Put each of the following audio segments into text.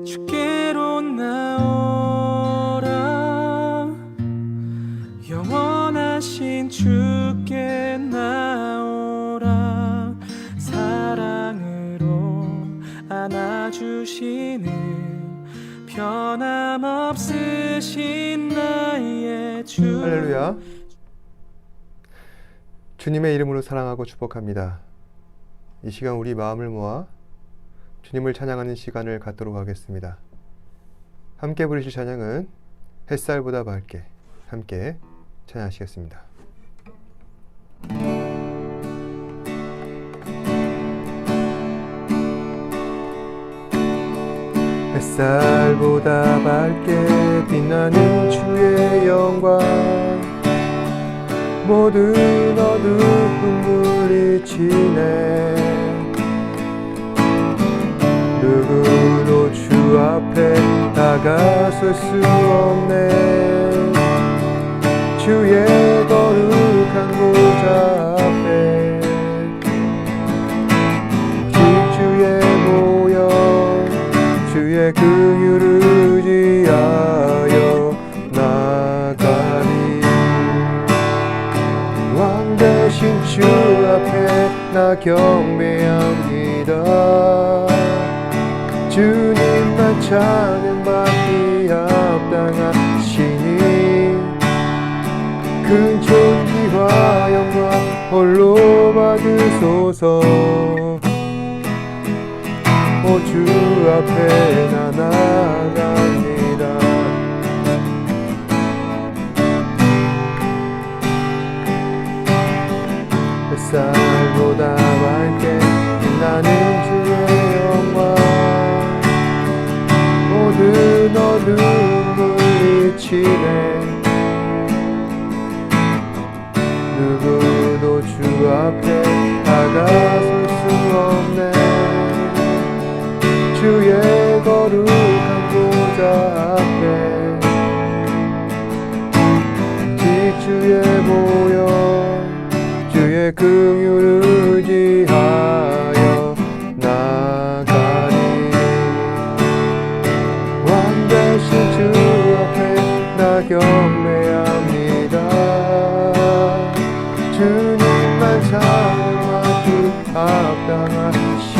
주께로 나오라. 영원하신 주께 나오라. 사랑으로 안아주시는 변함없으신 나의 주. 할렐루야. 주님의 이름으로 사랑하고 축복합니다. 이 시간 우리 마음을 모아 주님을 찬양하는 시간을 갖도록 하겠습니다. 함께 부르실 찬양은 햇살보다 밝게, 함께 찬양하시겠습니다. 햇살보다 밝게 빛나는 주의 영광, 모든 어두운 물리치네. 누구도 주 앞에 다가설 수 없네. 주의 거룩한 보좌 앞에 주의 모여 주의 긍휼을 의지하여 나가리. 왕 대신 주 앞에 나 경배합니다. 주님만 찬양받기 합당하시니 큰 존귀와 영광 홀로 받으소서. 오 주 앞에 나 나갑니다. 햇살보다 밝게 빛나는 주의 영광, 모든 어둠을 물리치네. 누구도 주 앞에 다가설 수 없네. 주의 거룩한 보좌 앞에 주의 모여 주의 긍휼을 의지하여 나가리. 왕 대신 주 앞에 나 경배합니다. 주님만 찬양받기 합당하시니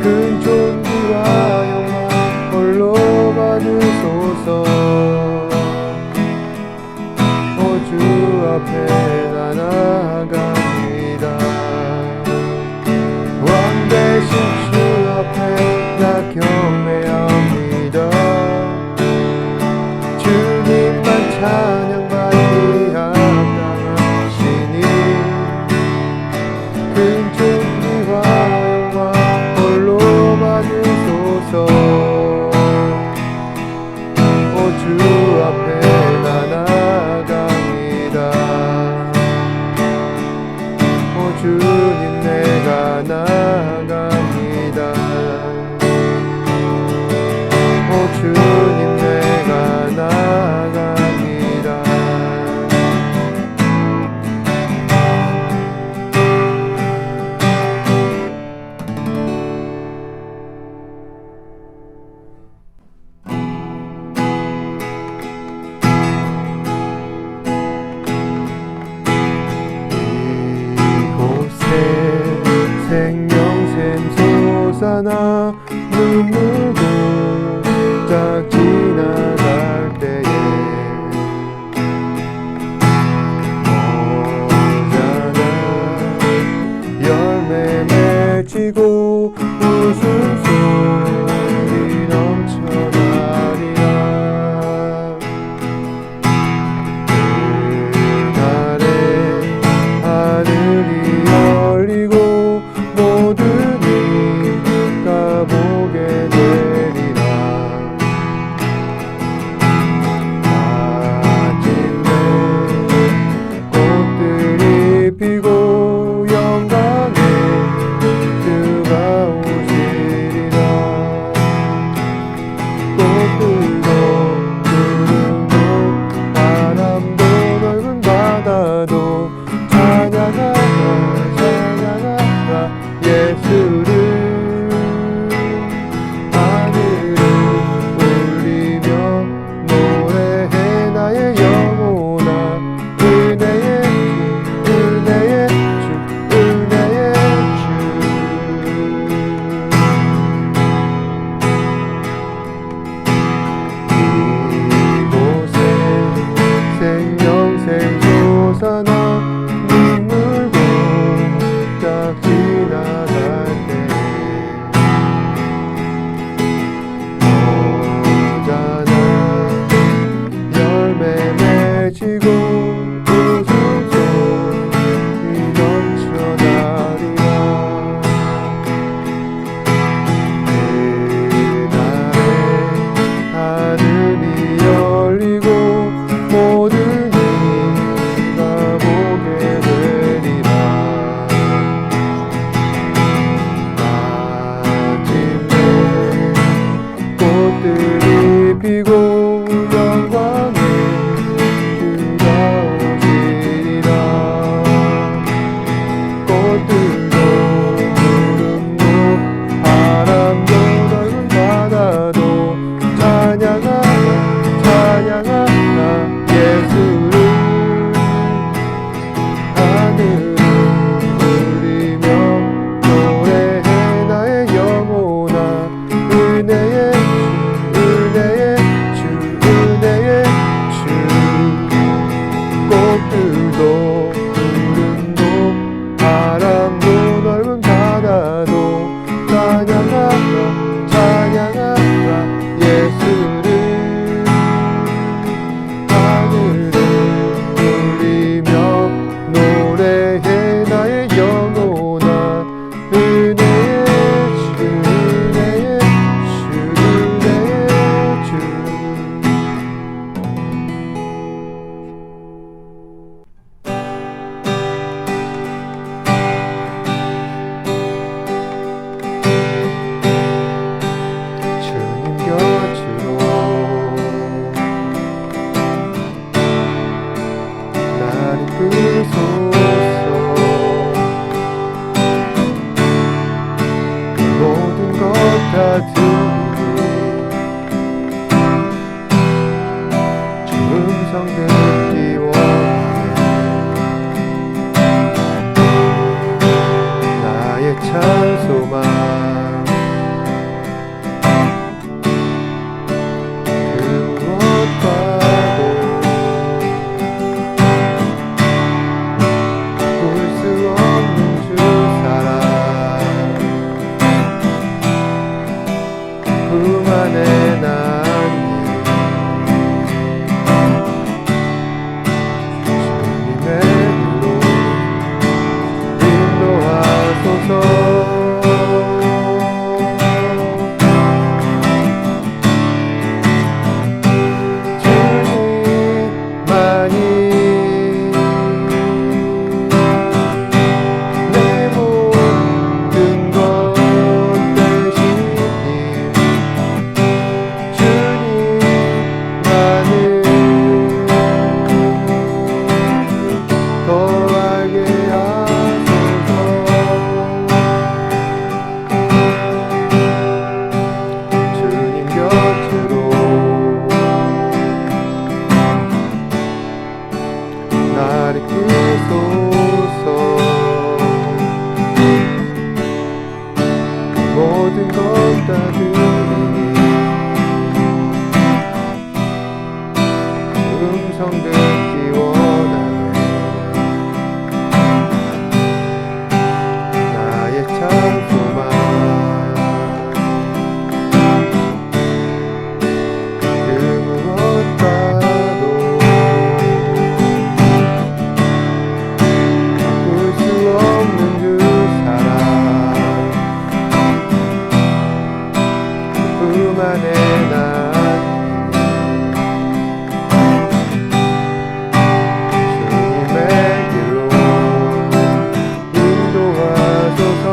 큰 존귀와 영광 홀로 받으소서. 오 주 앞에 나 나갑니다. 왕 대신 주 앞에 나 경배합니다. 주님만 찬양받기 합당하시니 큰 존귀와 영광 홀로 받으소서. 오 주 앞에 나 나갑니다. 오 주님 내가 나갑니다. 오 주님 내가 나갑니다. 이곳에 생명샘 솟아나 눈물도 딱 지나갈 때에 모자라 열매 맺히고 웃음소리 넘쳐나리라. 그날에 하늘이 열리고 모든 이가 보게 되리라. 품 안에 남긴 주님의 길로 인도하소서. 나를 이끌소서. 모든 것 다 드리니 음성 듣기 원하네. 나의 찬송만 그 무엇과도 바꿀 수 없는 그 사랑, 품 안에 남긴 주님의 길로 인도하소서.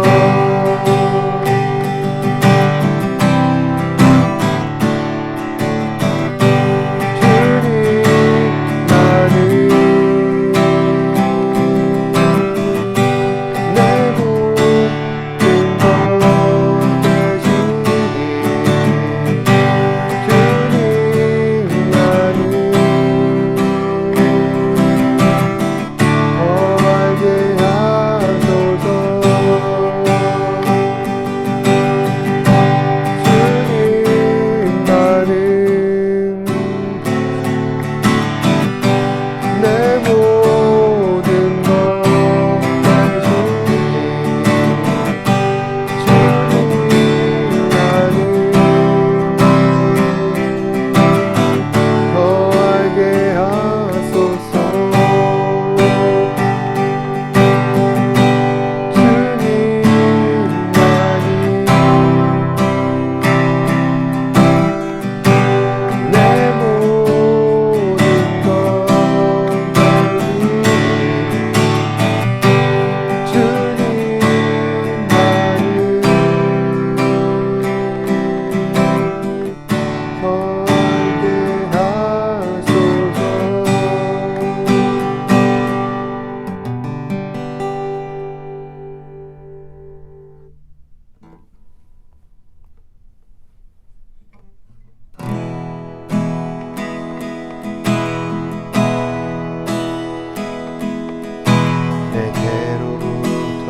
내게로부터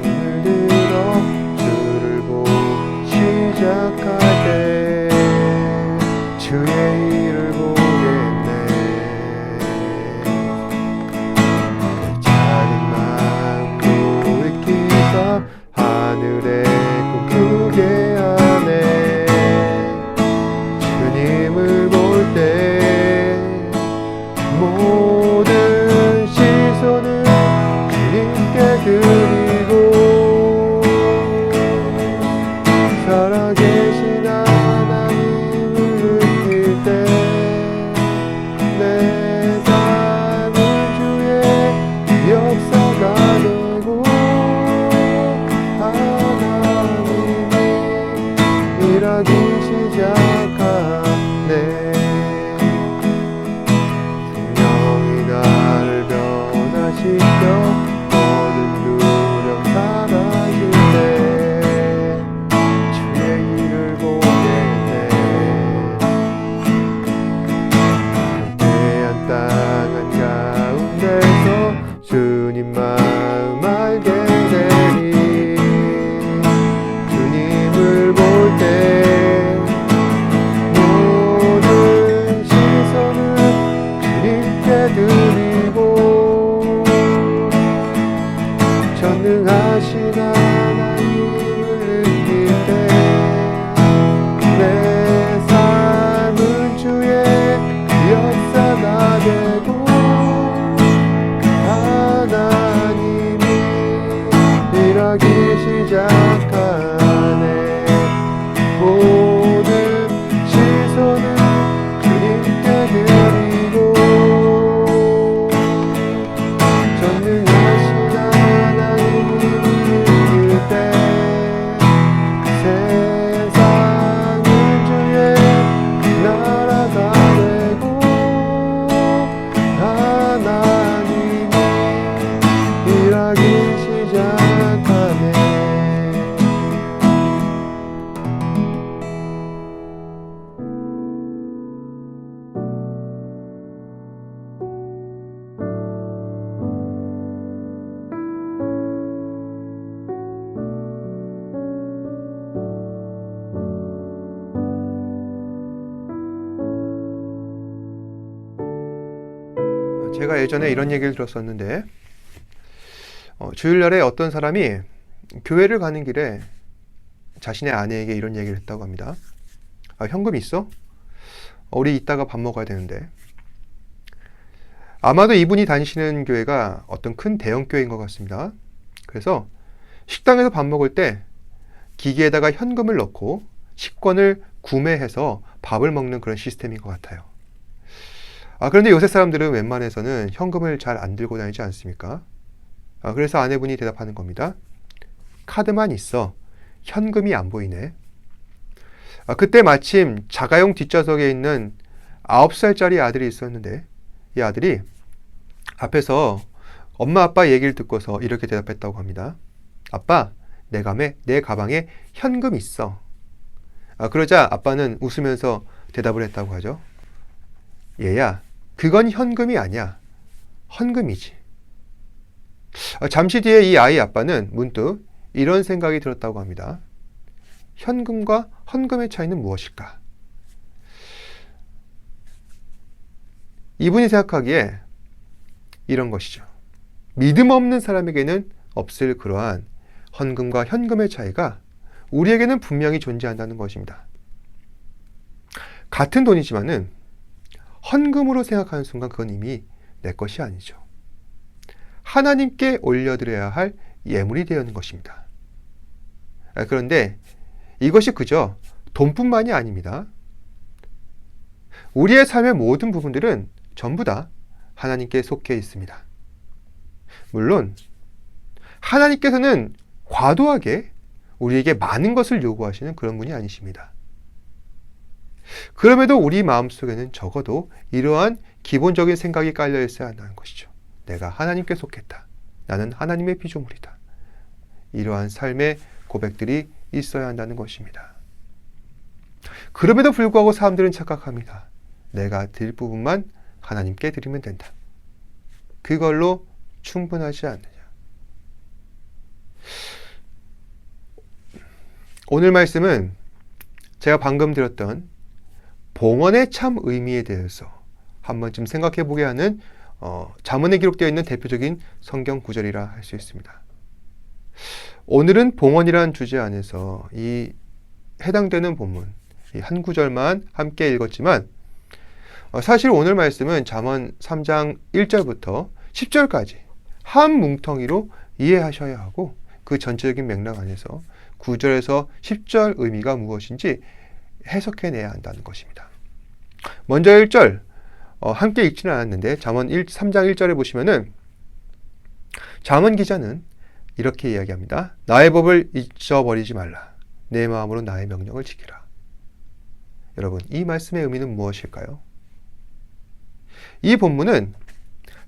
눈을 들어 주를 보기 시작할 때 주의 일을 보겠네. 내 작은 마음도 익히사 하늘의 꿈 크게 하네. 주님을 볼 때 모든 시선을 주님께 드리고 살아계신 하나님을 느낄 때 내 삶은 주의 역사가 되고 하나님이 일하기 시작하네. 성령이 나를 변화시켜 모든 두려움 사라질 때 주의 제가 예전에 이런 얘기를 들었었는데 주일날에 어떤 사람이 교회를 가는 길에 자신의 아내에게 이런 얘기를 했다고 합니다. 현금 있어? 우리 이따가 밥 먹어야 되는데. 아마도 이분이 다니시는 교회가 어떤 큰 대형 교회인 것 같습니다. 그래서 식당에서 밥 먹을 때 기계에다가 현금을 넣고 식권을 구매해서 밥을 먹는 그런 시스템인 것 같아요. 그런데 요새 사람들은 웬만해서는 현금을 잘 안 들고 다니지 않습니까? 그래서 아내분이 대답하는 겁니다. 카드만 있어. 현금이 안 보이네. 그때 마침 자가용 뒷좌석에 있는 9살짜리 아들이 있었는데 이 아들이 앞에서 엄마 아빠 얘기를 듣고서 이렇게 대답했다고 합니다. 아빠, 내 가방에 현금 있어. 그러자 아빠는 웃으면서 대답을 했다고 하죠. 얘야, 그건 현금이 아니야. 헌금이지. 잠시 뒤에 이 아이 아빠는 문득 이런 생각이 들었다고 합니다. 현금과 헌금의 차이는 무엇일까? 이분이 생각하기에 이런 것이죠. 믿음 없는 사람에게는 없을 그러한 헌금과 현금의 차이가 우리에게는 분명히 존재한다는 것입니다. 같은 돈이지만은 헌금으로 생각하는 순간 그건 이미 내 것이 아니죠. 하나님께 올려드려야 할 예물이 되는 것입니다. 그런데 이것이 그저 돈뿐만이 아닙니다. 우리의 삶의 모든 부분들은 전부 다 하나님께 속해 있습니다. 물론 하나님께서는 과도하게 우리에게 많은 것을 요구하시는 그런 분이 아니십니다. 그럼에도 우리 마음속에는 적어도 이러한 기본적인 생각이 깔려 있어야 한다는 것이죠. 내가 하나님께 속했다. 나는 하나님의 피조물이다. 이러한 삶의 고백들이 있어야 한다는 것입니다. 그럼에도 불구하고 사람들은 착각합니다. 내가 드릴 부분만 하나님께 드리면 된다. 그걸로 충분하지 않느냐. 오늘 말씀은 제가 방금 들었던 봉헌의 참 의미에 대해서 한 번쯤 생각해 보게 하는 잠언에 기록되어 있는 대표적인 성경 구절이라 할 수 있습니다. 오늘은 봉헌이라는 주제 안에서 이 해당되는 본문 이 한 구절만 함께 읽었지만 사실 오늘 말씀은 잠언 3장 1절부터 10절까지 한 뭉텅이로 이해하셔야 하고 그 전체적인 맥락 안에서 9절에서 10절 의미가 무엇인지 해석해내야 한다는 것입니다. 먼저 1절 함께 읽지는 않았는데 잠언 3장 1절에 보시면은 잠언 기자는 이렇게 이야기합니다. 나의 법을 잊어버리지 말라. 내 마음으로 나의 명령을 지키라. 여러분, 이 말씀의 의미는 무엇일까요? 이 본문은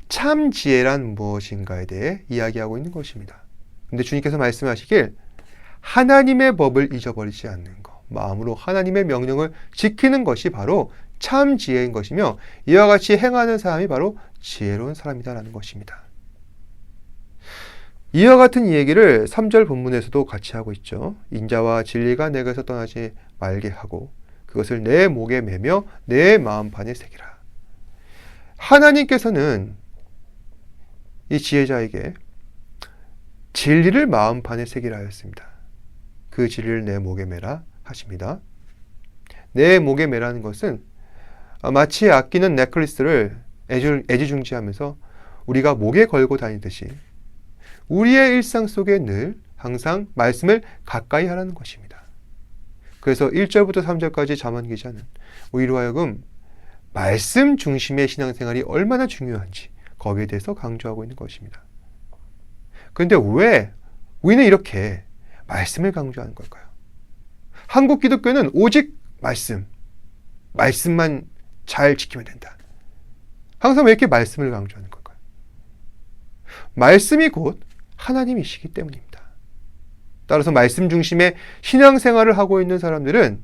참 지혜란 무엇인가에 대해 이야기하고 있는 것입니다. 근데 주님께서 말씀하시길 하나님의 법을 잊어버리지 않는 것, 마음으로 하나님의 명령을 지키는 것이 바로 참 지혜인 것이며 이와 같이 행하는 사람이 바로 지혜로운 사람이다라는 것입니다. 이와 같은 이야기를 3절 본문에서도 같이 하고 있죠. 인자와 진리가 내게서 떠나지 말게 하고 그것을 내 목에 매며 내 마음판에 새기라. 하나님께서는 이 지혜자에게 진리를 마음판에 새기라 하였습니다. 그 진리를 내 목에 매라 하십니다. 내 목에 매라는 것은 마치 아끼는 넥클리스를 애지중지하면서 우리가 목에 걸고 다니듯이 우리의 일상 속에 늘 항상 말씀을 가까이 하라는 것입니다. 그래서 1절부터 3절까지 잠언 기자는 우리로 하여금 말씀 중심의 신앙생활이 얼마나 중요한지 거기에 대해서 강조하고 있는 것입니다. 그런데 왜 우리는 이렇게 말씀을 강조하는 걸까요? 한국 기독교는 오직 말씀만 잘 지키면 된다. 항상 왜 이렇게 말씀을 강조하는 걸까요? 말씀이 곧 하나님이시기 때문입니다. 따라서 말씀 중심의 신앙생활을 하고 있는 사람들은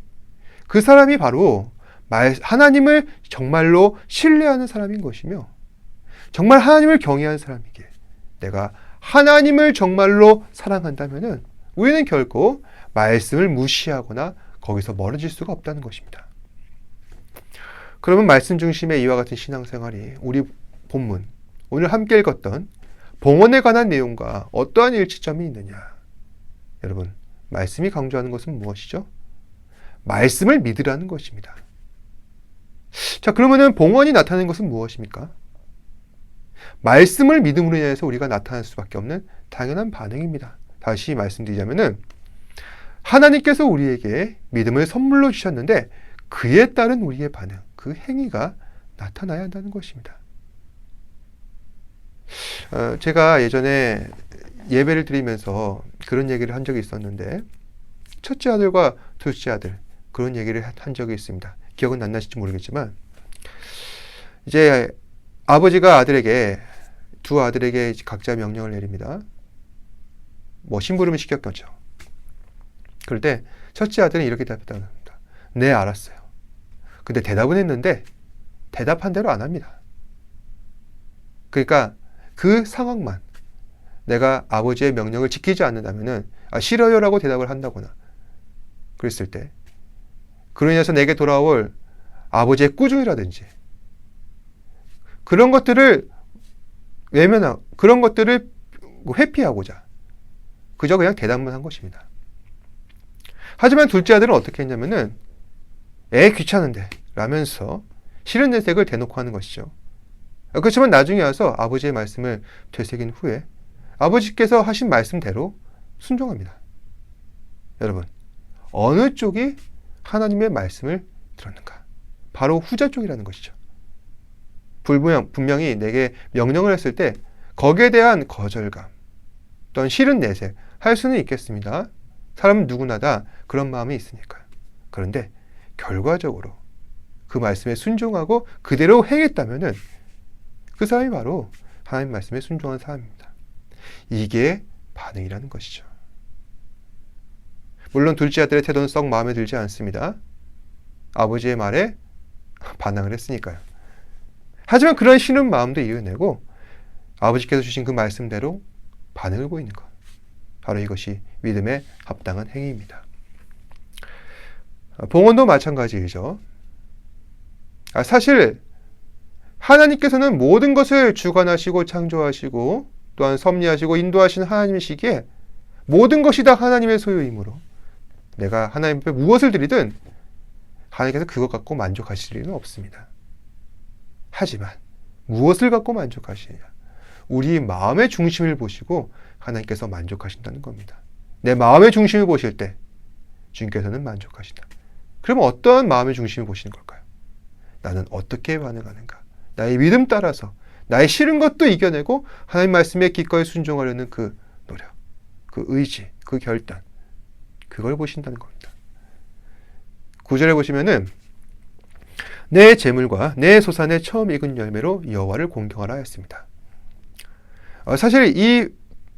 그 사람이 바로 하나님을 정말로 신뢰하는 사람인 것이며 정말 하나님을 경외하는 사람이기에 내가 하나님을 정말로 사랑한다면 우리는 결코 말씀을 무시하거나 거기서 멀어질 수가 없다는 것입니다. 그러면 말씀 중심의 이와 같은 신앙생활이 우리 본문 오늘 함께 읽었던 봉헌에 관한 내용과 어떠한 일치점이 있느냐? 여러분, 말씀이 강조하는 것은 무엇이죠? 말씀을 믿으라는 것입니다. 자, 그러면은 봉헌이 나타내는 것은 무엇입니까? 말씀을 믿음으로 인해서 우리가 나타날 수밖에 없는 당연한 반응입니다. 다시 말씀드리자면은 하나님께서 우리에게 믿음을 선물로 주셨는데 그에 따른 우리의 반응, 그 행위가 나타나야 한다는 것입니다. 제가 예전에 예배를 드리면서 그런 얘기를 한 적이 있었는데 첫째 아들과 둘째 아들 그런 얘기를 한 적이 있습니다. 기억은 안 나실지 모르겠지만 이제 아버지가 두 아들에게 각자 명령을 내립니다. 뭐 심부름을 시켰겠죠. 그럴 때 첫째 아들은 이렇게 답했다고 합니다. 네, 알았어요. 근데 대답은 했는데 대답한 대로 안 합니다. 그러니까 그 상황만 내가 아버지의 명령을 지키지 않는다면은 싫어요라고 대답을 한다거나 그랬을 때 그로 인해서 내게 돌아올 아버지의 꾸중이라든지 그런 것들을 그런 것들을 회피하고자 그저 그냥 대답만 한 것입니다. 하지만 둘째 아들은 어떻게 했냐면은 귀찮은데 라면서 싫은 내색을 대놓고 하는 것이죠. 그렇지만 나중에 와서 아버지의 말씀을 되새긴 후에 아버지께서 하신 말씀대로 순종합니다. 여러분, 어느 쪽이 하나님의 말씀을 들었는가? 바로 후자 쪽이라는 것이죠. 분명히 내게 명령을 했을 때 거기에 대한 거절감 또는 싫은 내색 할 수는 있겠습니다. 사람은 누구나 다 그런 마음이 있으니까요. 그런데 결과적으로 그 말씀에 순종하고 그대로 행했다면은 그 사람이 바로 하나님 말씀에 순종한 사람입니다. 이게 반응이라는 것이죠. 물론 둘째 아들의 태도는 썩 마음에 들지 않습니다. 아버지의 말에 반항을 했으니까요. 하지만 그런 싫은 마음도 이겨내고 아버지께서 주신 그 말씀대로 반응을 보이는 것. 바로 이것이 믿음에 합당한 행위입니다. 봉헌도 마찬가지이죠. 사실 하나님께서는 모든 것을 주관하시고 창조하시고 또한 섭리하시고 인도하시는 하나님이시기에 모든 것이 다 하나님의 소유이므로 내가 하나님 앞에 무엇을 드리든 하나님께서 그것 갖고 만족하실 일은 없습니다. 하지만 무엇을 갖고 만족하시느냐? 우리 마음의 중심을 보시고 하나님께서 만족하신다는 겁니다. 내 마음의 중심을 보실 때 주님께서는 만족하신다. 그러면 어떠한 마음의 중심을 보시는 걸까요? 나는 어떻게 반응하는가? 나의 믿음 따라서 나의 싫은 것도 이겨내고 하나님 말씀에 기꺼이 순종하려는 그 노력, 그 의지, 그 결단 그걸 보신다는 겁니다. 9절에 보시면은 내 재물과 내 소산의 처음 익은 열매로 여호와를 공경하라 했습니다. 사실 이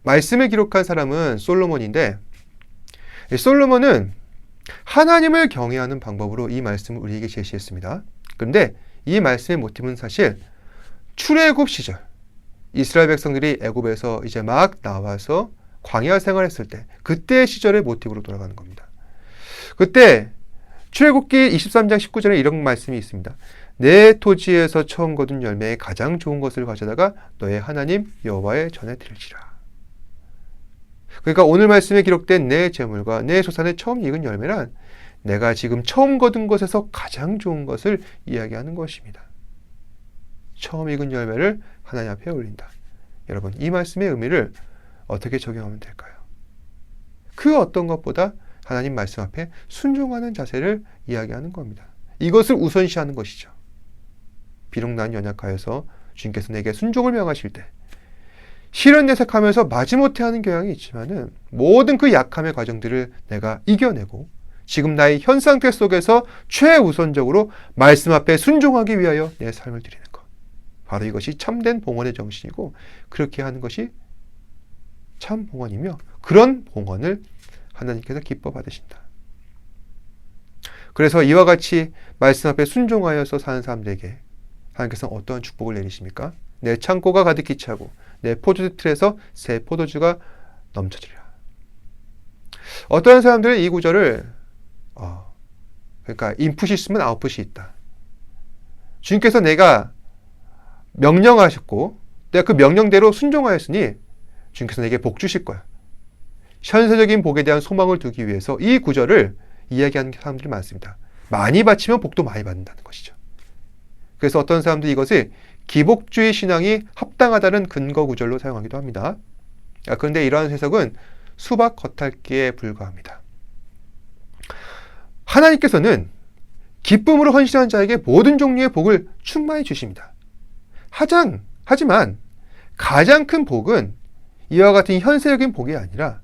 말씀을 기록한 사람은 솔로몬인데 솔로몬은 하나님을 경외하는 방법으로 이 말씀을 우리에게 제시했습니다. 그런데 이 말씀의 모티브는 사실 출애굽 시절 이스라엘 백성들이 애굽에서 이제 막 나와서 광야 생활했을 때 그때의 시절의 모티브로 돌아가는 겁니다. 그때 출애굽기 23장 19절에 이런 말씀이 있습니다. 내 토지에서 처음 거둔 열매의 가장 좋은 것을 가져다가 너의 하나님 여호와의 전에 드릴지라. 그러니까 오늘 말씀에 기록된 내 재물과 내 소산의 처음 익은 열매란 내가 지금 처음 거둔 것에서 가장 좋은 것을 이야기하는 것입니다. 처음 익은 열매를 하나님 앞에 올린다. 여러분, 이 말씀의 의미를 어떻게 적용하면 될까요? 그 어떤 것보다 하나님 말씀 앞에 순종하는 자세를 이야기하는 겁니다. 이것을 우선시하는 것이죠. 비록 난 연약하여서 주님께서 내게 순종을 명하실 때 싫은 내색하면서 마지못해 하는 경향이 있지만은 모든 그 약함의 과정들을 내가 이겨내고 지금 나의 현 상태 속에서 최우선적으로 말씀 앞에 순종하기 위하여 내 삶을 드리는 것. 바로 이것이 참된 봉헌의 정신이고 그렇게 하는 것이 참 봉헌이며 그런 봉헌을 하나님께서 기뻐 받으신다. 그래서 이와 같이 말씀 앞에 순종하여서 사는 사람들에게 하나님께서는 어떠한 축복을 내리십니까? 내 창고가 가득히 차고 내 포도주 틀에서 새 포도주가 넘쳐지리라. 어떠한 사람들은 이 구절을 그러니까 인풋이 있으면 아웃풋이 있다. 주님께서 내가 명령하셨고 내가 그 명령대로 순종하였으니 주님께서 내게 복 주실 거야. 현세적인 복에 대한 소망을 두기 위해서 이 구절을 이야기하는 사람들이 많습니다. 많이 바치면 복도 많이 받는다는 것이죠. 그래서 어떤 사람들이 이것을 기복주의 신앙이 합당하다는 근거 구절로 사용하기도 합니다. 그런데 이러한 해석은 수박 겉핥기에 불과합니다. 하나님께서는 기쁨으로 헌신한 자에게 모든 종류의 복을 충만히 주십니다. 하지만 가장 큰 복은 이와 같은 현세적인 복이 아니라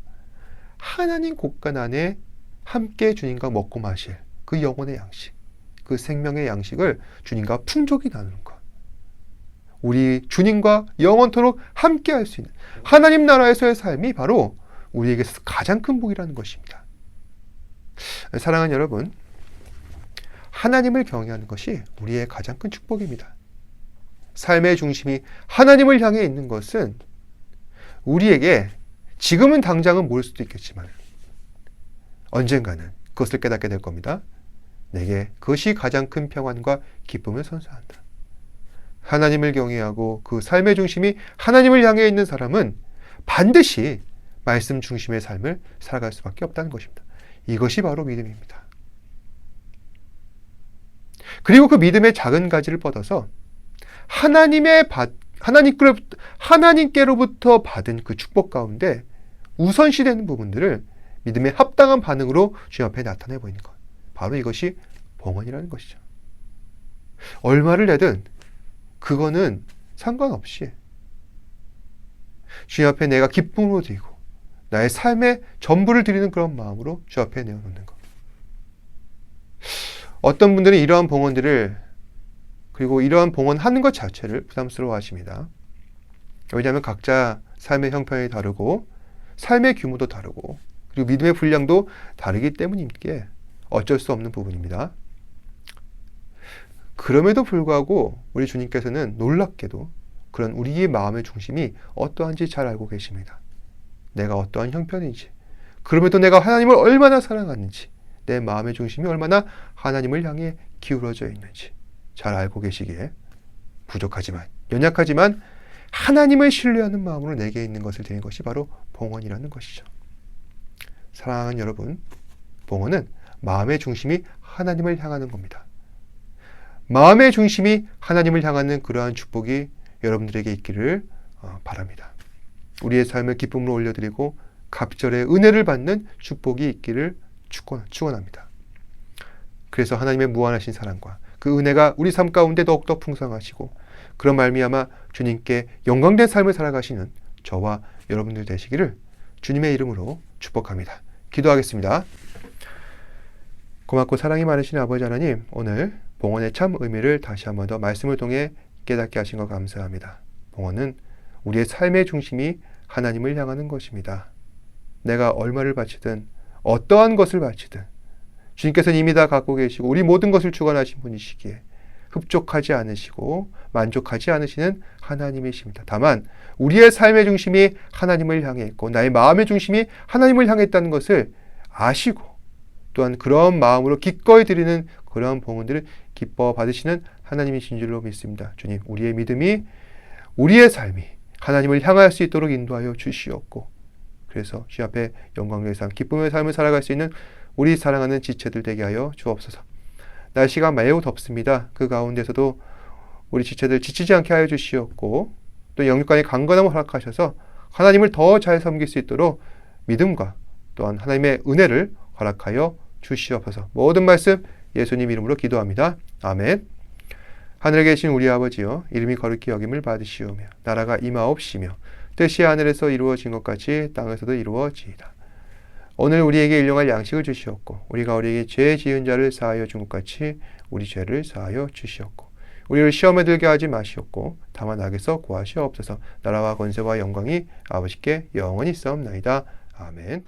하나님 곳간 안에 함께 주님과 먹고 마실 그 영혼의 양식, 그 생명의 양식을 주님과 풍족히 나누는 것. 우리 주님과 영원토록 함께 할 수 있는 하나님 나라에서의 삶이 바로 우리에게서 가장 큰 복이라는 것입니다. 사랑하는 여러분, 하나님을 경외하는 것이 우리의 가장 큰 축복입니다. 삶의 중심이 하나님을 향해 있는 것은 우리에게 지금은 당장은 모를 수도 있겠지만 언젠가는 그것을 깨닫게 될 겁니다. 내게 그것이 가장 큰 평안과 기쁨을 선사한다. 하나님을 경외하고 그 삶의 중심이 하나님을 향해 있는 사람은 반드시 말씀 중심의 삶을 살아갈 수밖에 없다는 것입니다. 이것이 바로 믿음입니다. 그리고 그 믿음의 작은 가지를 뻗어서 하나님께로부터 받은 그 축복 가운데 우선시되는 부분들을 믿음의 합당한 반응으로 주님 앞에 나타내 보이는 것. 바로 이것이 봉헌이라는 것이죠. 얼마를 내든 그거는 상관없이 주님 앞에 내가 기쁨으로 드리고 나의 삶의 전부를 드리는 그런 마음으로 주 앞에 내어놓는 것. 어떤 분들은 이러한 봉헌들을 그리고 이러한 봉헌하는 것 자체를 부담스러워 하십니다. 왜냐하면 각자 삶의 형편이 다르고 삶의 규모도 다르고 그리고 믿음의 분량도 다르기 때문이기에 어쩔 수 없는 부분입니다. 그럼에도 불구하고 우리 주님께서는 놀랍게도 그런 우리의 마음의 중심이 어떠한지 잘 알고 계십니다. 내가 어떠한 형편인지, 그럼에도 내가 하나님을 얼마나 사랑하는지, 내 마음의 중심이 얼마나 하나님을 향해 기울어져 있는지 잘 알고 계시기에 부족하지만, 연약하지만 하나님을 신뢰하는 마음으로 내게 있는 것을 드리는 것이 바로 봉헌이라는 것이죠. 사랑하는 여러분, 봉헌은 마음의 중심이 하나님을 향하는 겁니다. 마음의 중심이 하나님을 향하는 그러한 축복이 여러분들에게 있기를 바랍니다. 우리의 삶을 기쁨으로 올려드리고 갑절의 은혜를 받는 축복이 있기를 축원합니다. 그래서 하나님의 무한하신 사랑과 그 은혜가 우리 삶 가운데 더욱더 풍성하시고 그런 말미암아 주님께 영광된 삶을 살아가시는 저와 여러분들 되시기를 주님의 이름으로 축복합니다. 기도하겠습니다. 고맙고 사랑이 많으신 아버지 하나님, 오늘 봉헌의 참 의미를 다시 한 번 더 말씀을 통해 깨닫게 하신 것 감사합니다. 봉헌은 우리의 삶의 중심이 하나님을 향하는 것입니다. 내가 얼마를 바치든 어떠한 것을 바치든 주님께서는 이미 다 갖고 계시고 우리 모든 것을 주관하신 분이시기에 흡족하지 않으시고 만족하지 않으시는 하나님이십니다. 다만 우리의 삶의 중심이 하나님을 향해 있고 나의 마음의 중심이 하나님을 향해 있다는 것을 아시고 또한 그런 마음으로 기꺼이 드리는 그러한 봉헌들을 기뻐 받으시는 하나님이신 줄로 믿습니다. 주님, 우리의 믿음이 우리의 삶이 하나님을 향할 수 있도록 인도하여 주시옵고 그래서 주 앞에 영광의 삶, 기쁨의 삶을 살아갈 수 있는 우리 사랑하는 지체들 되게 하여 주옵소서. 날씨가 매우 덥습니다. 그 가운데서도 우리 지체들 지치지 않게 하여 주시옵고 또 영육간의 강건함을 허락하셔서 하나님을 더 잘 섬길 수 있도록 믿음과 또한 하나님의 은혜를 허락하여 주시옵소서. 모든 말씀 예수님 이름으로 기도합니다. 아멘. 하늘에 계신 우리 아버지여, 이름이 거룩히 여김을 받으시오며 나라가 임하옵시며 뜻이 하늘에서 이루어진 것 같이 땅에서도 이루어지이다. 오늘 우리에게 일용할 양식을 주시옵고 우리가 우리에게 죄 지은 자를 사하여 준 것 같이 우리 죄를 사하여 주시옵고 우리를 시험에 들게 하지 마시옵고 다만 악에서 구하시옵소서. 나라와 권세와 영광이 아버지께 영원히 있사옵나이다. 아멘.